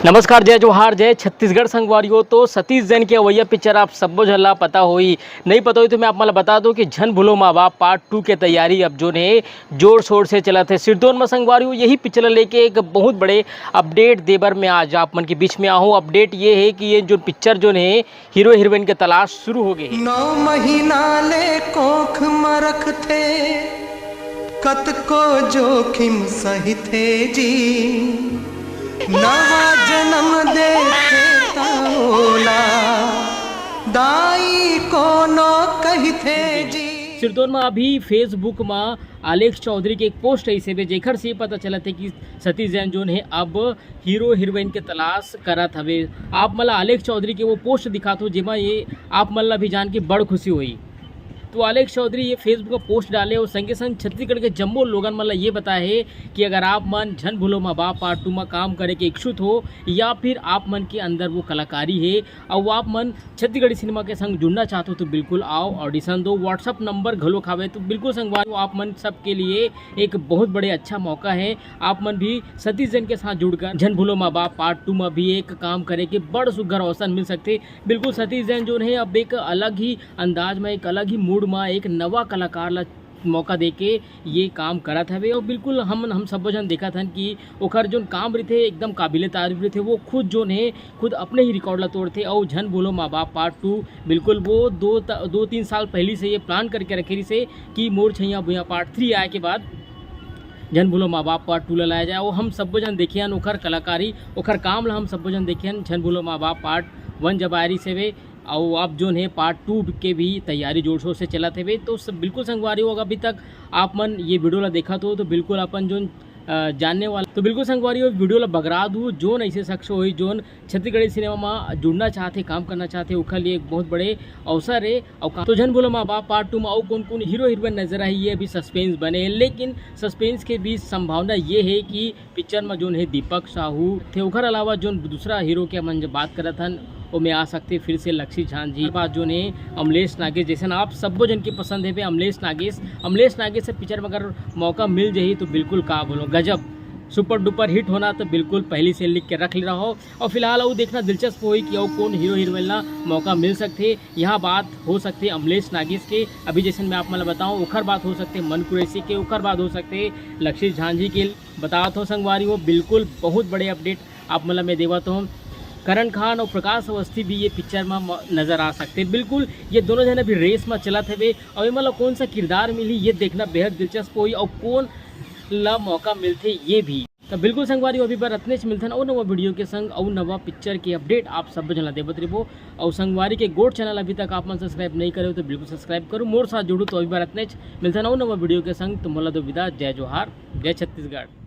नमस्कार, जय जोहार, जय छत्तीसगढ़ संगवारियों। तो सतीश जैन की अवैया पिक्चर आप सबको झल्ला पता होई नहीं पता हुई तो मैं आप मला बता दूं कि झन भूलो माँ बाप पार्ट 2 के तैयारी अब जो है जोर शोर से चला थे। सिरदोन में संगवारियों यही पिक्चर लेके एक बहुत बड़े अपडेट देबर में आज आप मन के बीच में आहूँ। अपडेट ये है कि ये जो पिक्चर जो है हीरो हीरोइन के तलाश शुरू हो गई। 9 महीना ले कोख में रखते कतको जोखिम सही थे जी, नवा जन्म देखे ताओला दाई कोनो कहते जी। सिरदोन में अभी फेसबुक में आलेख चौधरी के एक पोस्ट ऐसे भी जेखर से पता चला था कि सतीश जैन जो है अब हीरो हीरोइन के तलाश करत हवे। आप मला आलेख चौधरी के वो पोस्ट दिखात हो जिमा ये आप मला भी जान के बड़ खुशी हुई। तो आलेख चौधरी ये फेसबुक पर पोस्ट डाले और संगे संग छत्तीसगढ़ के जम्मो लोगन मतलब ये बताए है कि अगर आप मन झन भूलो माँ बाप पार्ट 2 में काम करे के इच्छुक हो या फिर आप मन के अंदर वो कलाकारी है और वो आप मन छत्तीसगढ़ी सिनेमा के संग जुड़ना चाहते हो तो बिल्कुल आओ, ऑडिशन दो। व्हाट्सअप नंबर घलो खावे तो बिल्कुल संगवार आप मन सब के लिए एक बहुत बड़े अच्छा मौका है। आप मन भी सतीश जैन के साथ जुड़कर झन भूलो माँ बाप पार्ट 2 में भी एक काम करे के बड़ सुघर अवसर मिल सकते। बिल्कुल सतीश जैन जो है अब एक अलग ही अंदाज में, एक अलग ही मूड में एक नवा कलाकार ला मौका देके ये काम करत हवे। और बिल्कुल हम सब जन देखा था कि ओकर जो काम रहे एकदम काबिले तारीफ रहे, वो खुद जो है खुद अपने ही रिकॉर्ड ला तोड़ते। और झन बोलो माँ बाप पार्ट 2 बिल्कुल वो 2-3 साल पहले से ये प्लान करके रखे रही से कि मोर छैया भुया पार्ट 3 आए के बाद झन भूलो माँ बाप पार्ट 2 ला लाया जाए। वो हम सब जन देखियन ओखर कलाकारी ओखर काम ला हम सब जन देखियन। झन भूलो माँ बाप पार्ट 1 जब आयरी से वे और आप जो है पार्ट 2 के भी तैयारी जोर शोर से चला थे वे तो सब बिल्कुल संगवारी होगा। अभी तक आप मन ये वीडियो ला देखा तो बिल्कुल अपन जो जानने वाला तो बिल्कुल संगवारी हो वीडियो ला बगरा दूँ जोन ऐसे शख्स हो जोन छत्तीसगढ़ी सिनेमा में जुड़ना चाहते, काम करना चाहते, उखर लिए एक बहुत बड़े अवसर है। और तो झन बोलो माँ बाप पार्ट 2 में और कौन कौन हीरो हीरोइन नजर आई ये अभी सस्पेंस बने, लेकिन सस्पेंस के बीच संभावना ये है कि पिक्चर में जो है दीपक साहू थे, उखर अलावा जो दूसरा हीरो के मन जब बात करत हन वो में आ सकते फिर से लक्ष्य झान जी बात जो ने अमलेश नागेश जैसे आप सबको जन की पसंद है अमलेश नागेश से पिक्चर में अगर मौका मिल जाए तो बिल्कुल का बोलो गजब सुपर डुपर हिट होना तो बिल्कुल पहले से लिख के रख ले रहा हो। और फिलहाल वो देखना दिलचस्प हो कि वो कौन हीरो हीरोइन ला मौका मिल सकते। यहाँ बात हो सकती है अमलेश नागेश के, अभी जैसे मैं आप मतलब बताऊँ उखर बात हो सकते मन कुरैसी के, उखर बात हो सकते लक्ष्य झांझी के। बता तो संगवारी हो बिल्कुल बहुत बड़े अपडेट आप मतलब मैं देवा तो हम करण खान और प्रकाश अवस्थी भी ये पिक्चर में नज़र आ सकते। बिल्कुल ये दोनों जन अभी रेस में चला थे और ये मतलब कौन सा किरदार मिली ये देखना बेहद दिलचस्प हुई और कौन ला मौका मिलते ये भी। तो बिल्कुल संगवारी अभी बार रत्नेश मिलथन और नवा वीडियो के संग और नवा पिक्चर के अपडेट आप सब जना देवत रहो। और संगवारी के गोड चैनल अभी तक आप मन सब्सक्राइब नहीं करे तो बिल्कुल सब्सक्राइब करो। मोर साथ जुड़ू तो अभी बार रत्नेश मिलथन और नवा वीडियो के संग तुम तो विदा। जय जोहार, जय छत्तीसगढ़।